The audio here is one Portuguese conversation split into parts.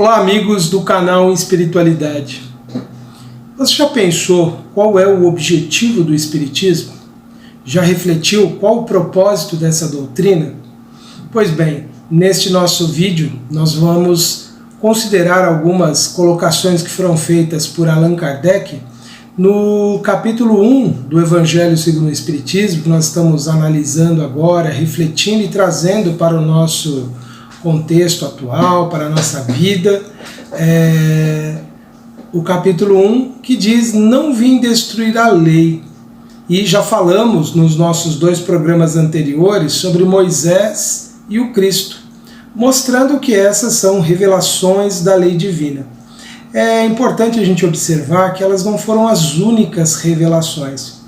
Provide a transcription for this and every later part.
Olá, amigos do canal Espiritualidade. Você já pensou qual é o objetivo do Espiritismo? Já refletiu qual o propósito dessa doutrina? Pois bem, neste nosso vídeo nós vamos considerar algumas colocações que foram feitas por Allan Kardec no capítulo 1 do Evangelho segundo o Espiritismo, que nós estamos analisando agora, refletindo e trazendo para o nosso contexto atual, para a nossa vida. O capítulo 1 que diz: não vim destruir a lei. E já falamos nos nossos dois programas anteriores sobre Moisés e o Cristo, mostrando que essas são revelações da lei divina. É importante a gente observar que elas não foram as únicas revelações,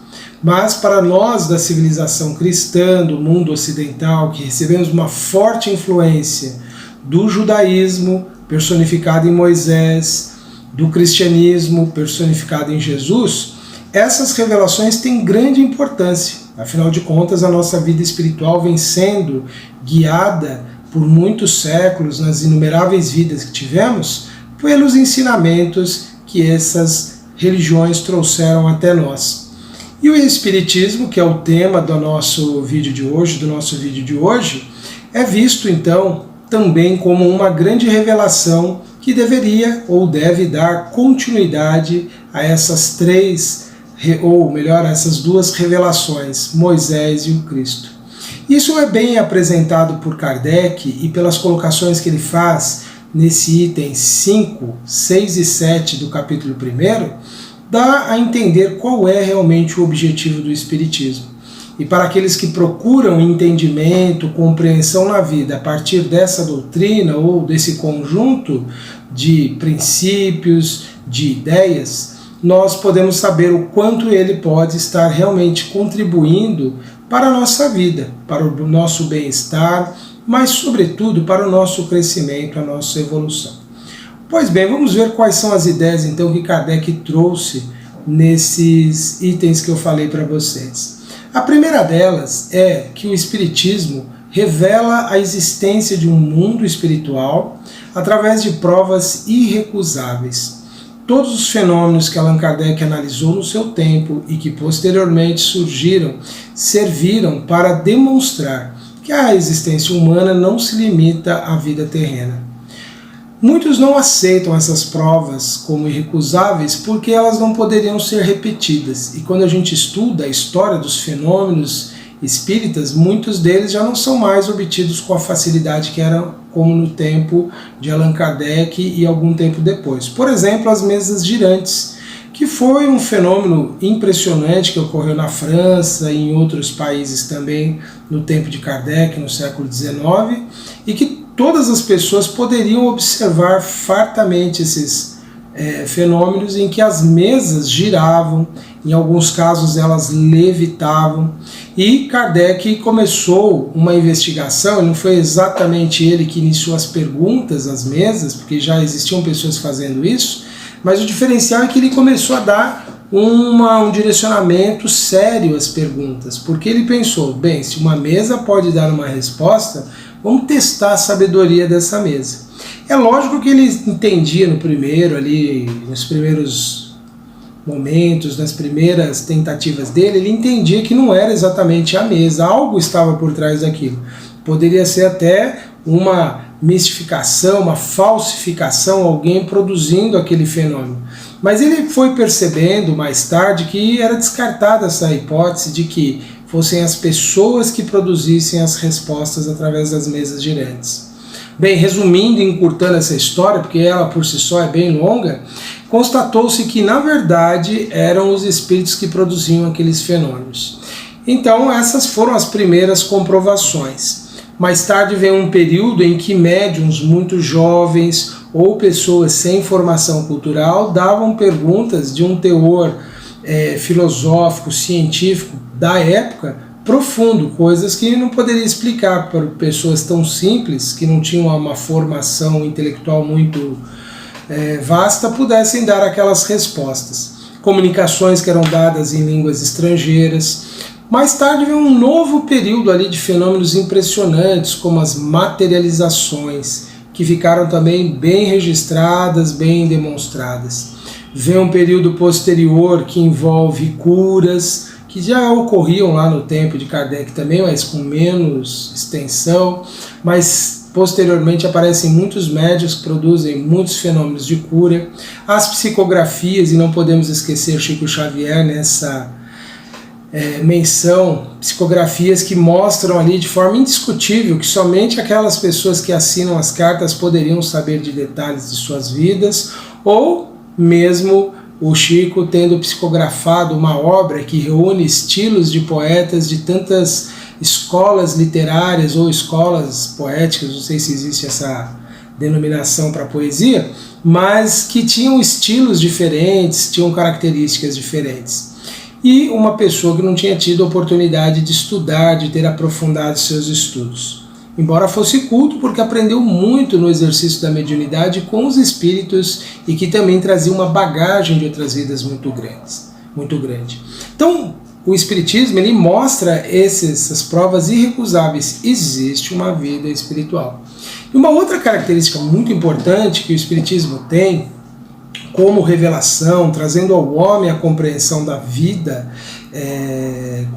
mas para nós da civilização cristã, do mundo ocidental, que recebemos uma forte influência do judaísmo, personificado em Moisés, do cristianismo, personificado em Jesus, essas revelações têm grande importância. Afinal de contas, a nossa vida espiritual vem sendo guiada por muitos séculos, nas inumeráveis vidas que tivemos, pelos ensinamentos que essas religiões trouxeram até nós. E o Espiritismo, que é o tema do nosso vídeo de hoje, é visto então também como uma grande revelação que deveria ou deve dar continuidade a essas três, ou melhor, a essas duas revelações, Moisés e o Cristo. Isso é bem apresentado por Kardec e pelas colocações que ele faz nesse item 5, 6 e 7 do capítulo 1, dá a entender qual é realmente o objetivo do Espiritismo. E para aqueles que procuram entendimento, compreensão na vida a partir dessa doutrina ou desse conjunto de princípios, de ideias, nós podemos saber o quanto ele pode estar realmente contribuindo para a nossa vida, para o nosso bem-estar, mas sobretudo para o nosso crescimento, a nossa evolução. Pois bem, vamos ver quais são as ideias então que Kardec trouxe nesses itens que eu falei para vocês. A primeira delas é que o Espiritismo revela a existência de um mundo espiritual através de provas irrecusáveis. Todos os fenômenos que Allan Kardec analisou no seu tempo e que posteriormente surgiram, serviram para demonstrar que a existência humana não se limita à vida terrena. Muitos não aceitam essas provas como irrecusáveis porque elas não poderiam ser repetidas. E quando a gente estuda a história dos fenômenos espíritas, muitos deles já não são mais obtidos com a facilidade que eram como no tempo de Allan Kardec e algum tempo depois. Por exemplo, as mesas girantes, que foi um fenômeno impressionante que ocorreu na França e em outros países também no tempo de Kardec, no século XIX, e que todas as pessoas poderiam observar fartamente esses fenômenos em que as mesas giravam, em alguns casos elas levitavam, e Kardec começou uma investigação. Não foi exatamente ele que iniciou as perguntas às mesas, porque já existiam pessoas fazendo isso, mas o diferencial é que ele começou a dar um direcionamento sério às perguntas, porque ele pensou, bem, se uma mesa pode dar uma resposta, vamos testar a sabedoria dessa mesa. É lógico que ele entendia nos primeiros momentos, nas primeiras tentativas dele, ele entendia que não era exatamente a mesa, algo estava por trás daquilo. Poderia ser até uma mistificação, uma falsificação, alguém produzindo aquele fenômeno. Mas ele foi percebendo mais tarde que era descartada essa hipótese de que fossem as pessoas que produzissem as respostas através das mesas girantes. Bem, resumindo e encurtando essa história, porque ela por si só é bem longa, constatou-se que na verdade eram os espíritos que produziam aqueles fenômenos. Então essas foram as primeiras comprovações. Mais tarde veio um período em que médiuns muito jovens ou pessoas sem formação cultural davam perguntas de um teor filosófico, científico da época profundo, coisas que não poderia explicar para pessoas tão simples, que não tinham uma formação intelectual muito vasta, pudessem dar aquelas respostas. Comunicações que eram dadas em línguas estrangeiras. Mais tarde veio um novo período ali de fenômenos impressionantes, como as materializações, que ficaram também bem registradas, bem demonstradas. Vem um período posterior que envolve curas, que já ocorriam lá no tempo de Kardec também, mas com menos extensão, mas posteriormente aparecem muitos médiuns que produzem muitos fenômenos de cura. As psicografias, e não podemos esquecer Chico Xavier nessa menção, psicografias que mostram ali de forma indiscutível que somente aquelas pessoas que assinam as cartas poderiam saber de detalhes de suas vidas, ou mesmo o Chico tendo psicografado uma obra que reúne estilos de poetas de tantas escolas literárias ou escolas poéticas, não sei se existe essa denominação para poesia, mas que tinham estilos diferentes, tinham características diferentes. E uma pessoa que não tinha tido a oportunidade de estudar, de ter aprofundado seus estudos. Embora fosse culto, porque aprendeu muito no exercício da mediunidade com os espíritos e que também trazia uma bagagem de outras vidas muito grande. Então, o Espiritismo ele mostra essas provas irrecusáveis. Existe uma vida espiritual. E uma outra característica muito importante que o Espiritismo tem, como revelação, trazendo ao homem a compreensão da vida,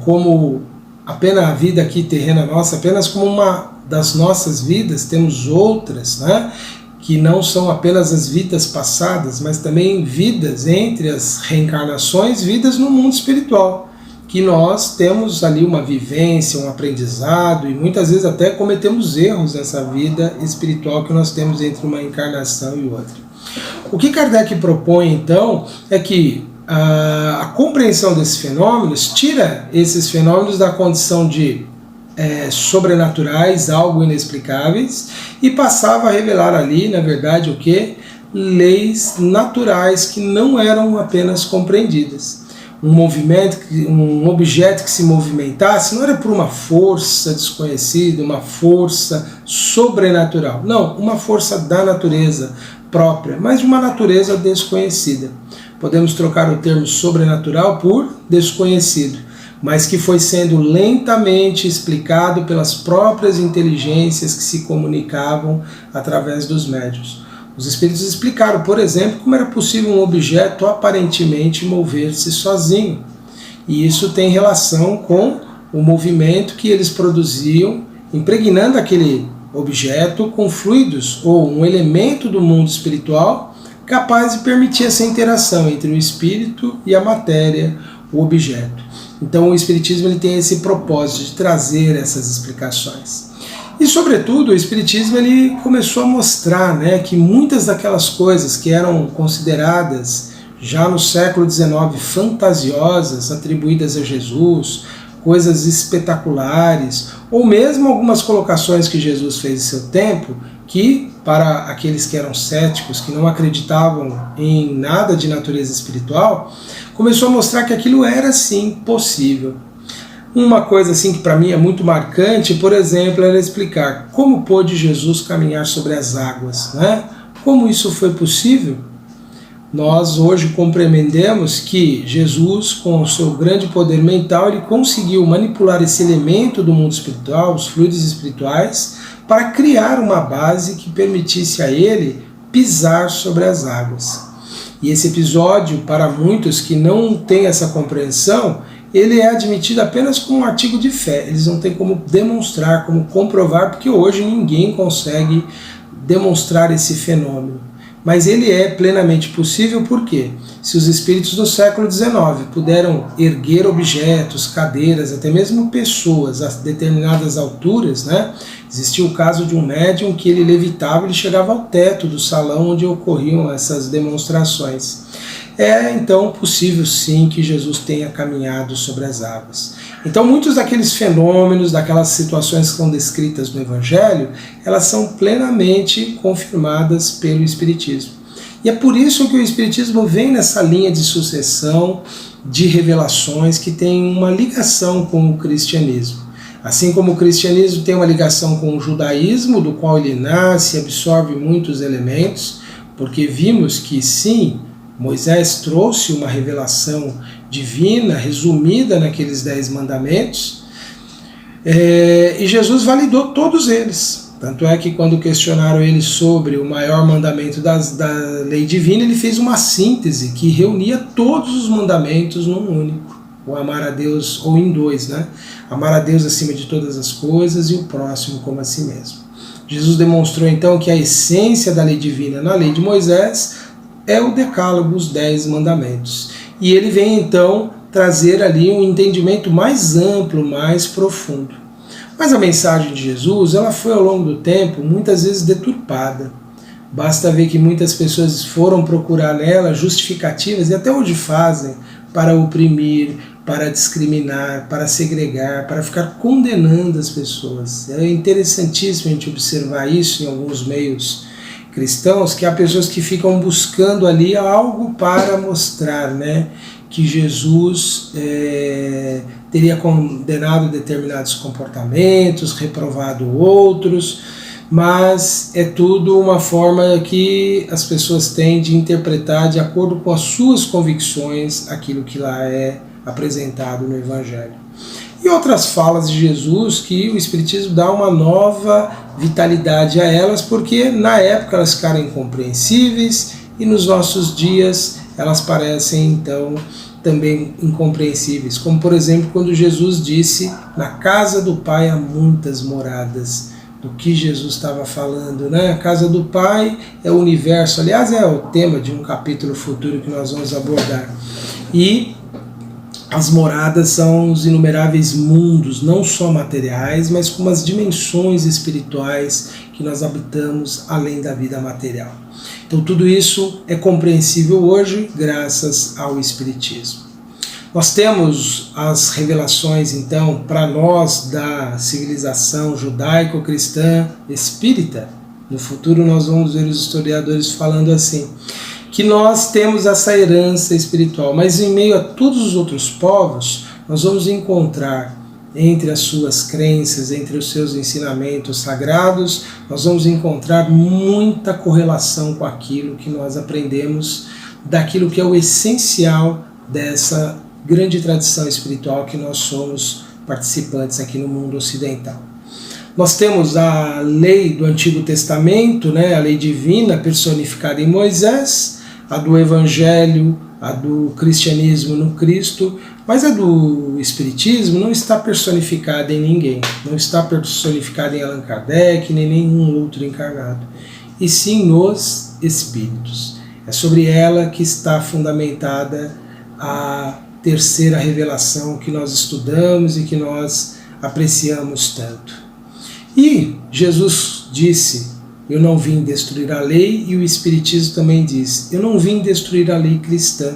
como apenas a vida aqui terrena nossa, apenas como uma das nossas vidas, temos outras, né, que não são apenas as vidas passadas, mas também vidas entre as reencarnações, vidas no mundo espiritual, que nós temos ali uma vivência, um aprendizado, e muitas vezes até cometemos erros nessa vida espiritual que nós temos entre uma encarnação e outra. O que Kardec propõe, então, é que a compreensão desses fenômenos tira esses fenômenos da condição de sobrenaturais, algo inexplicáveis, e passava a revelar ali, na verdade, o que? Leis naturais que não eram apenas compreendidas. Um movimento, um objeto que se movimentasse não era por uma força desconhecida, uma força sobrenatural. Não, uma força da natureza própria, mas de uma natureza desconhecida. Podemos trocar o termo sobrenatural por desconhecido, mas que foi sendo lentamente explicado pelas próprias inteligências que se comunicavam através dos médiuns. Os espíritos explicaram, por exemplo, como era possível um objeto aparentemente mover-se sozinho. E isso tem relação com o movimento que eles produziam, impregnando aquele objeto com fluidos ou um elemento do mundo espiritual capaz de permitir essa interação entre o espírito e a matéria, o objeto. Então o Espiritismo ele tem esse propósito de trazer essas explicações. E, sobretudo, o Espiritismo ele começou a mostrar, né, que muitas daquelas coisas que eram consideradas já no século XIX fantasiosas, atribuídas a Jesus, coisas espetaculares, ou mesmo algumas colocações que Jesus fez em seu tempo, que para aqueles que eram céticos, que não acreditavam em nada de natureza espiritual, começou a mostrar que aquilo era sim possível. Uma coisa assim que para mim é muito marcante, por exemplo, era explicar como pôde Jesus caminhar sobre as águas, né? Como isso foi possível? Nós hoje compreendemos que Jesus, com o seu grande poder mental, ele conseguiu manipular esse elemento do mundo espiritual, os fluidos espirituais, para criar uma base que permitisse a ele pisar sobre as águas. E esse episódio, para muitos que não têm essa compreensão, ele é admitido apenas como um artigo de fé. Eles não têm como demonstrar, como comprovar, porque hoje ninguém consegue demonstrar esse fenômeno. Mas ele é plenamente possível porque, se os espíritos do século XIX puderam erguer objetos, cadeiras, até mesmo pessoas a determinadas alturas, né? Existia o caso de um médium que ele levitava, ele chegava ao teto do salão onde ocorriam essas demonstrações. É então possível sim que Jesus tenha caminhado sobre as águas. Então muitos daqueles fenômenos, daquelas situações que são descritas no Evangelho, elas são plenamente confirmadas pelo Espiritismo. E é por isso que o Espiritismo vem nessa linha de sucessão de revelações que tem uma ligação com o cristianismo. Assim como o cristianismo tem uma ligação com o judaísmo, do qual ele nasce e absorve muitos elementos, porque vimos que sim, Moisés trouxe uma revelação divina, resumida naqueles 10 mandamentos, e Jesus validou todos eles. Tanto é que quando questionaram ele sobre o maior mandamento da lei divina, ele fez uma síntese que reunia todos os mandamentos num único. O amar a Deus, ou em dois, né? Amar a Deus acima de todas as coisas e o próximo como a si mesmo. Jesus demonstrou então que a essência da lei divina na lei de Moisés é o decálogo, os 10 mandamentos. E ele vem então trazer ali um entendimento mais amplo, mais profundo. Mas a mensagem de Jesus, ela foi ao longo do tempo muitas vezes deturpada. Basta ver que muitas pessoas foram procurar nela justificativas, e até hoje fazem, para oprimir, para discriminar, para segregar, para ficar condenando as pessoas. É interessantíssimo a gente observar isso em alguns meios cristãos, que há pessoas que ficam buscando ali algo para mostrar, né, que Jesus teria condenado determinados comportamentos, reprovado outros, mas é tudo uma forma que as pessoas têm de interpretar de acordo com as suas convicções aquilo que lá é apresentado no Evangelho. E outras falas de Jesus que o Espiritismo dá uma nova vitalidade a elas, porque na época elas ficaram incompreensíveis e nos nossos dias elas parecem então também incompreensíveis, como por exemplo quando Jesus disse: na casa do Pai há muitas moradas. Do que Jesus estava falando, né? A casa do Pai é o universo, aliás é o tema de um capítulo futuro que nós vamos abordar. E as moradas são os inumeráveis mundos, não só materiais, mas como as dimensões espirituais que nós habitamos além da vida material. Então tudo isso é compreensível hoje graças ao Espiritismo. Nós temos as revelações, então, para nós da civilização judaico-cristã espírita. No futuro nós vamos ver os historiadores falando assim, que nós temos essa herança espiritual, mas em meio a todos os outros povos, nós vamos encontrar entre as suas crenças, entre os seus ensinamentos sagrados, nós vamos encontrar muita correlação com aquilo que nós aprendemos, daquilo que é o essencial dessa grande tradição espiritual que nós somos participantes aqui no mundo ocidental. Nós temos a lei do Antigo Testamento, né, a lei divina personificada em Moisés, a do Evangelho, a do cristianismo no Cristo, mas a do Espiritismo não está personificada em ninguém, não está personificada em Allan Kardec, nem nenhum outro encarnado, e sim nos Espíritos. É sobre ela que está fundamentada a terceira revelação que nós estudamos e que nós apreciamos tanto. E Jesus disse: eu não vim destruir a lei, e o Espiritismo também diz: eu não vim destruir a lei cristã,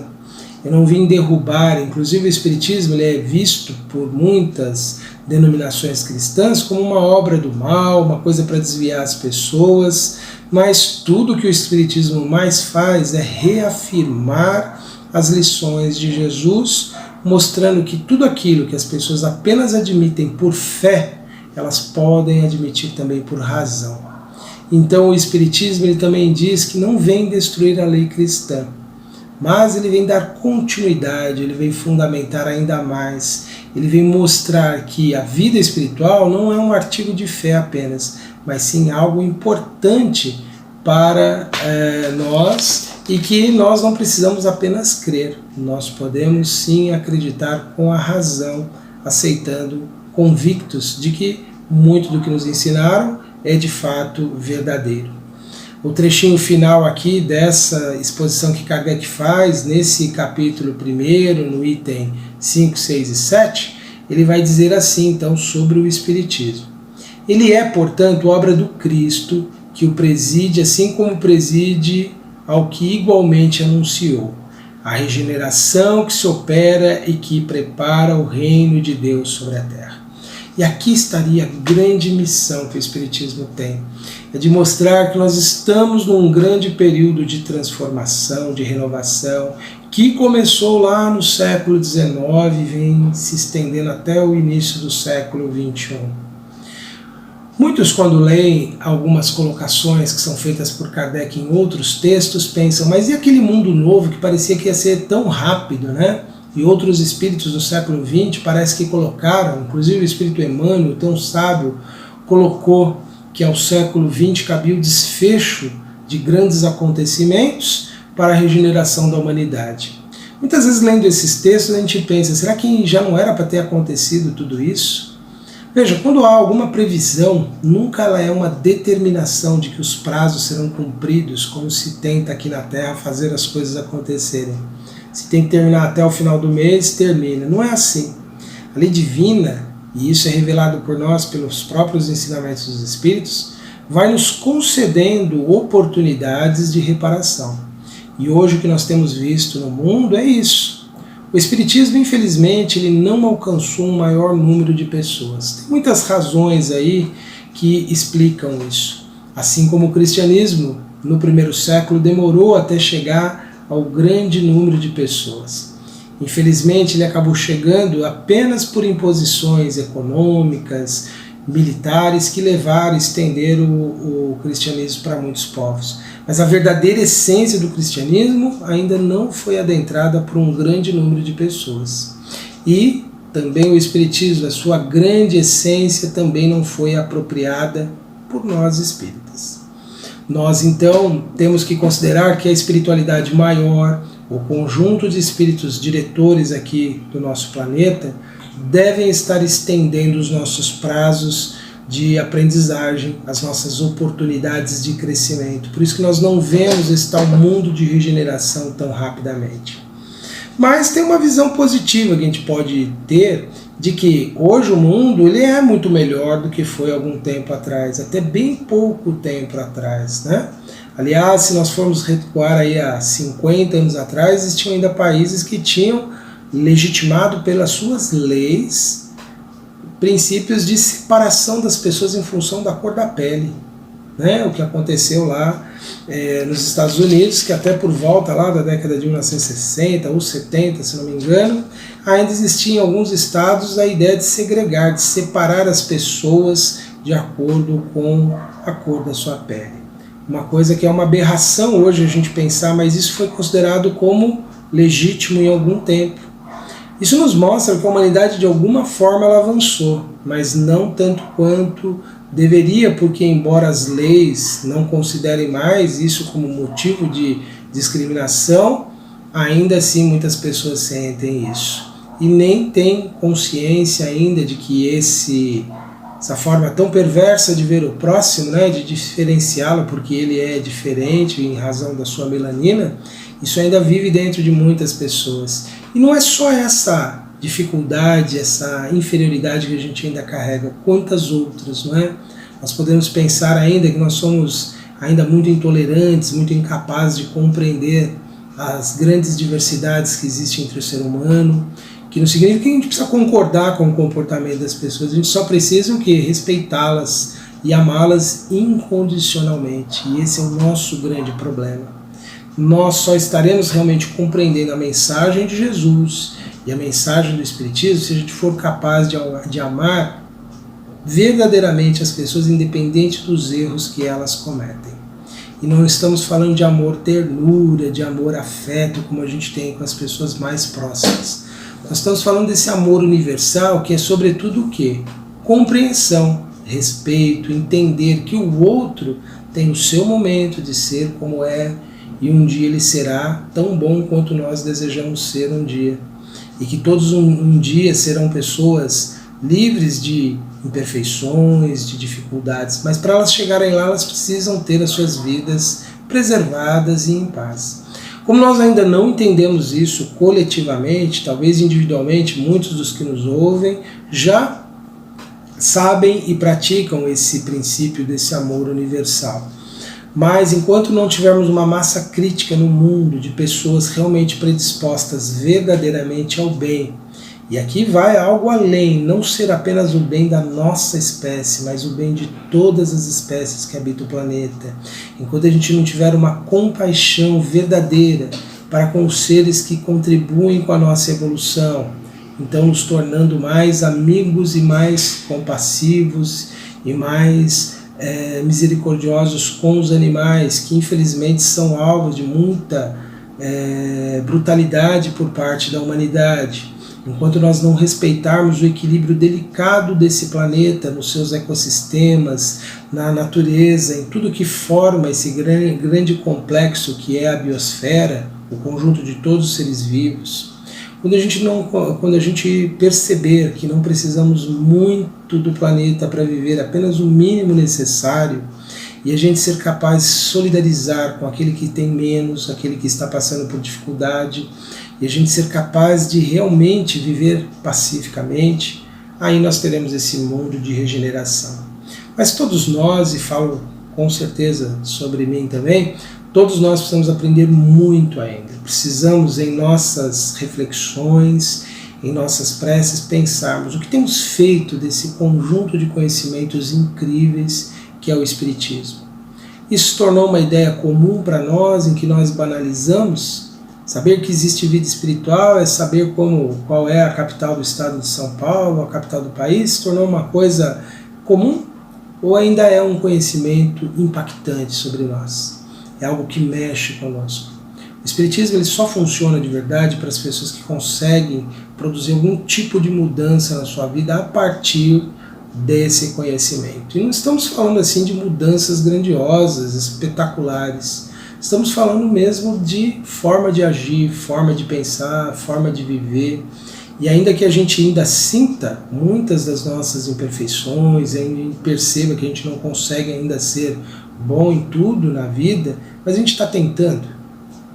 eu não vim derrubar. Inclusive o Espiritismo ele é visto por muitas denominações cristãs como uma obra do mal, uma coisa para desviar as pessoas, mas tudo que o Espiritismo mais faz é reafirmar as lições de Jesus, mostrando que tudo aquilo que as pessoas apenas admitem por fé, elas podem admitir também por razão. Então o Espiritismo ele também diz que não vem destruir a lei cristã, mas ele vem dar continuidade, ele vem fundamentar ainda mais, ele vem mostrar que a vida espiritual não é um artigo de fé apenas, mas sim algo importante para nós, e que nós não precisamos apenas crer, nós podemos sim acreditar com a razão, aceitando, convictos de que muito do que nos ensinaram é de fato verdadeiro. O trechinho final aqui dessa exposição que Kardec faz, nesse capítulo 1, no item 5, 6 e 7, ele vai dizer assim, então, sobre o Espiritismo. Ele é, portanto, obra do Cristo, que o preside, assim como preside ao que igualmente anunciou, a regeneração que se opera e que prepara o reino de Deus sobre a terra. E aqui estaria a grande missão que o Espiritismo tem, é de mostrar que nós estamos num grande período de transformação, de renovação, que começou lá no século XIX e vem se estendendo até o início do século XXI. Muitos, quando leem algumas colocações que são feitas por Kardec em outros textos, pensam, mas e aquele mundo novo que parecia que ia ser tão rápido, né? E outros espíritos do século XX parece que colocaram, inclusive o espírito Emmanuel, tão sábio, colocou que ao século XX cabia o desfecho de grandes acontecimentos para a regeneração da humanidade. Muitas vezes, lendo esses textos, a gente pensa, será que já não era para ter acontecido tudo isso? Veja, quando há alguma previsão, nunca ela é uma determinação de que os prazos serão cumpridos, como se tenta aqui na Terra fazer as coisas acontecerem. Se tem que terminar até o final do mês, termina. Não é assim. A lei divina, e isso é revelado por nós pelos próprios ensinamentos dos Espíritos, vai nos concedendo oportunidades de reparação. E hoje o que nós temos visto no mundo é isso. O Espiritismo, infelizmente, ele não alcançou um maior número de pessoas. Tem muitas razões aí que explicam isso. Assim como o cristianismo, no primeiro século, demorou até chegar ao grande número de pessoas. Infelizmente, ele acabou chegando apenas por imposições econômicas, militares, que levaram a estender o cristianismo para muitos povos. Mas a verdadeira essência do cristianismo ainda não foi adentrada por um grande número de pessoas. E também o espiritismo, a sua grande essência, também não foi apropriada por nós espíritas. Nós, então, temos que considerar que a espiritualidade maior, o conjunto de espíritos diretores aqui do nosso planeta, devem estar estendendo os nossos prazos de aprendizagem, as nossas oportunidades de crescimento. Por isso que nós não vemos esse tal mundo de regeneração tão rapidamente. Mas tem uma visão positiva que a gente pode ter de que hoje o mundo ele é muito melhor do que foi algum tempo atrás, até bem pouco tempo atrás, né? Aliás, se nós formos recuar aí a 50 anos atrás, existiam ainda países que tinham legitimado pelas suas leis princípios de separação das pessoas em função da cor da pele, né? O que aconteceu lá nos Estados Unidos, que até por volta lá da década de 1960 ou 70, se não me engano, ainda existia em alguns estados a ideia de segregar, de separar as pessoas de acordo com a cor da sua pele. Uma coisa que é uma aberração hoje a gente pensar, mas isso foi considerado como legítimo em algum tempo. Isso nos mostra que a humanidade de alguma forma ela avançou, mas não tanto quanto deveria, porque embora as leis não considerem mais isso como motivo de discriminação, ainda assim muitas pessoas sentem isso. E nem têm consciência ainda de que essa forma tão perversa de ver o próximo, né, de diferenciá-lo porque ele é diferente em razão da sua melanina, isso ainda vive dentro de muitas pessoas. E não é só essa dificuldade, essa inferioridade que a gente ainda carrega, quantas outras, não é? Nós podemos pensar ainda que nós somos ainda muito intolerantes, muito incapazes de compreender as grandes diversidades que existem entre o ser humano, que não significa que a gente precisa concordar com o comportamento das pessoas, a gente só precisa o quê? Respeitá-las e amá-las incondicionalmente. E esse é o nosso grande problema. Nós só estaremos realmente compreendendo a mensagem de Jesus e a mensagem do Espiritismo se a gente for capaz de amar verdadeiramente as pessoas, independente dos erros que elas cometem. E não estamos falando de amor ternura, de amor afeto, como a gente tem com as pessoas mais próximas. Nós estamos falando desse amor universal, que é sobretudo o quê? Compreensão, respeito, entender que o outro tem o seu momento de ser como é, e um dia ele será tão bom quanto nós desejamos ser um dia. E que todos um dia serão pessoas livres de imperfeições, de dificuldades, mas para elas chegarem lá, elas precisam ter as suas vidas preservadas e em paz. Como nós ainda não entendemos isso coletivamente, talvez individualmente, muitos dos que nos ouvem já sabem e praticam esse princípio desse amor universal. Mas enquanto não tivermos uma massa crítica no mundo de pessoas realmente predispostas verdadeiramente ao bem, e aqui vai algo além, não ser apenas o bem da nossa espécie, mas o bem de todas as espécies que habitam o planeta, enquanto a gente não tiver uma compaixão verdadeira para com os seres que contribuem com a nossa evolução, então nos tornando mais amigos e mais compassivos e mais misericordiosos com os animais, que infelizmente são alvo de muita brutalidade por parte da humanidade. enquanto nós não respeitarmos o equilíbrio delicado desse planeta, nos seus ecossistemas, na natureza, em tudo que forma esse grande complexo que é a biosfera, o conjunto de todos os seres vivos, quando a gente perceber que não precisamos muito do planeta para viver apenas o mínimo necessário, e a gente ser capaz de solidarizar com aquele que tem menos, aquele que está passando por dificuldade, e a gente ser capaz de realmente viver pacificamente, aí nós teremos esse mundo de regeneração. Mas todos nós, e falo com certeza sobre mim também, todos nós precisamos aprender muito ainda. Precisamos, em nossas reflexões, em nossas preces, pensarmos o que temos feito desse conjunto de conhecimentos incríveis que é o Espiritismo. Isso se tornou uma ideia comum para nós, em que nós banalizamos. Saber que existe vida espiritual é saber qual é a capital do estado de São Paulo, a capital do país, se tornou uma coisa comum ou ainda é um conhecimento impactante sobre nós? É algo que mexe conosco. O Espiritismo ele só funciona de verdade para as pessoas que conseguem produzir algum tipo de mudança na sua vida a partir desse conhecimento. E não estamos falando assim de mudanças grandiosas, espetaculares. Estamos falando mesmo de forma de agir, forma de pensar, forma de viver. E ainda que a gente ainda sinta muitas das nossas imperfeições, ainda perceba que a gente não consegue ainda ser bom em tudo na vida, mas a gente está tentando.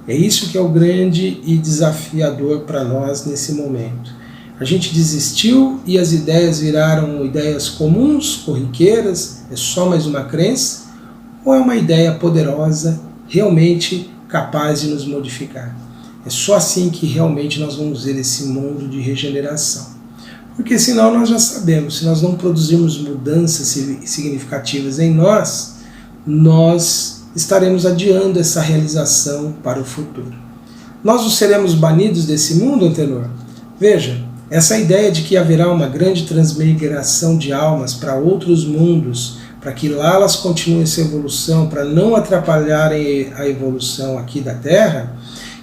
É isso que é o grande e desafiador para nós nesse momento. A gente desistiu e as ideias viraram ideias comuns, corriqueiras, é só mais uma crença? Ou é uma ideia poderosa, realmente capaz de nos modificar? É só assim que realmente nós vamos ver esse mundo de regeneração. Porque senão nós já sabemos, se nós não produzirmos mudanças significativas em nós, nós estaremos adiando essa realização para o futuro. Nós não seremos banidos desse mundo, Antenor? Veja, essa ideia de que haverá uma grande transmigração de almas para outros mundos, para que lá elas continuem essa evolução, para não atrapalharem a evolução aqui da Terra,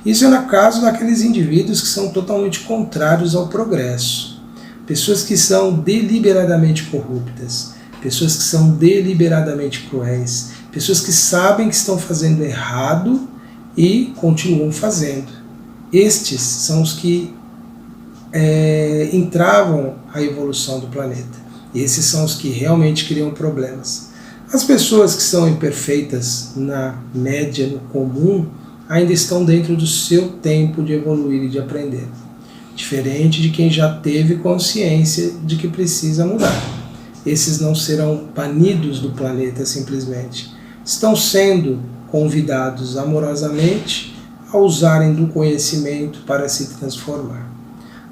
isso é no caso daqueles indivíduos que são totalmente contrários ao progresso. Pessoas que são deliberadamente corruptas, pessoas que são deliberadamente cruéis, pessoas que sabem que estão fazendo errado e continuam fazendo. Estes são os que entravam a evolução do planeta. Esses são os que realmente criam problemas. As pessoas que são imperfeitas na média, no comum, ainda estão dentro do seu tempo de evoluir e de aprender. Diferente de quem já teve consciência de que precisa mudar. Esses não serão banidos do planeta simplesmente. Estão sendo convidados amorosamente a usarem do conhecimento para se transformar.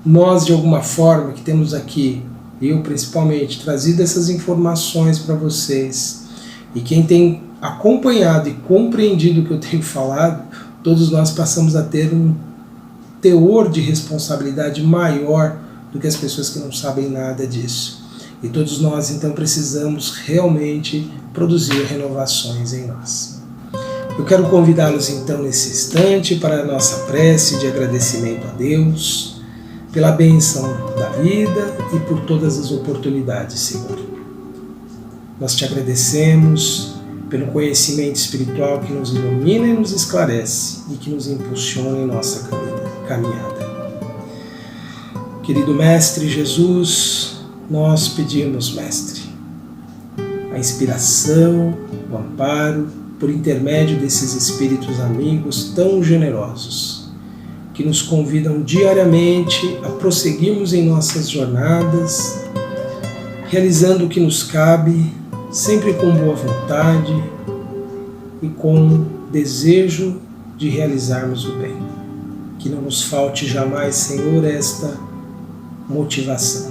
Nós, de alguma forma, que temos aqui, eu principalmente, trazido essas informações para vocês, e quem tem acompanhado e compreendido o que eu tenho falado, todos nós passamos a ter um teor de responsabilidade maior do que as pessoas que não sabem nada disso. E todos nós, então, precisamos realmente produzir renovações em nós. Eu quero convidá-los, então, nesse instante para a nossa prece de agradecimento a Deus, pela bênção da vida e por todas as oportunidades, Senhor. Nós te agradecemos pelo conhecimento espiritual que nos ilumina e nos esclarece e que nos impulsiona em nossa caminhada. Querido Mestre Jesus, nós pedimos, Mestre, a inspiração, o amparo, por intermédio desses espíritos amigos tão generosos, que nos convidam diariamente a prosseguirmos em nossas jornadas, realizando o que nos cabe, sempre com boa vontade e com desejo de realizarmos o bem. Que não nos falte jamais, Senhor, esta motivação.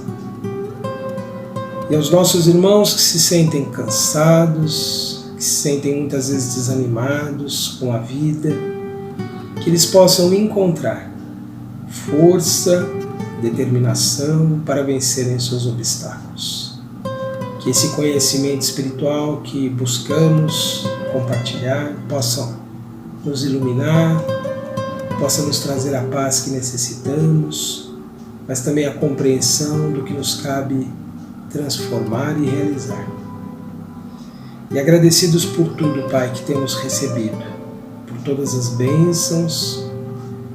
E aos nossos irmãos que se sentem cansados, que se sentem muitas vezes desanimados com a vida, que eles possam encontrar força, determinação para vencerem seus obstáculos. Que esse conhecimento espiritual que buscamos compartilhar possa nos iluminar, possa nos trazer a paz que necessitamos mas também a compreensão do que nos cabe transformar e realizar. E agradecidos por tudo, Pai, que temos recebido, por todas as bênçãos,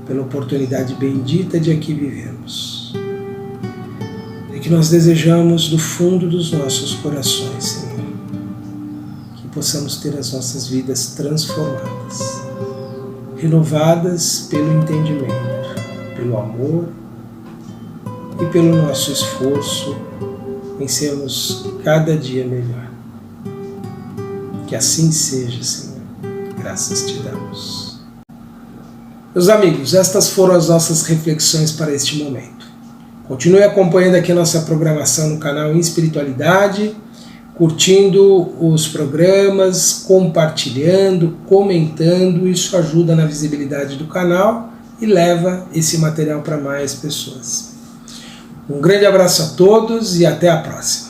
pela oportunidade bendita de aqui vivermos. E que nós desejamos do fundo dos nossos corações, Senhor, que possamos ter as nossas vidas transformadas, renovadas pelo entendimento, pelo amor e pelo nosso esforço em sermos cada dia melhor. Que assim seja, Senhor. Graças te damos. Meus amigos, estas foram as nossas reflexões para este momento. Continue acompanhando aqui a nossa programação no canal Espiritualidade, curtindo os programas, compartilhando, comentando. Isso ajuda na visibilidade do canal e leva esse material para mais pessoas. Um grande abraço a todos e até a próxima.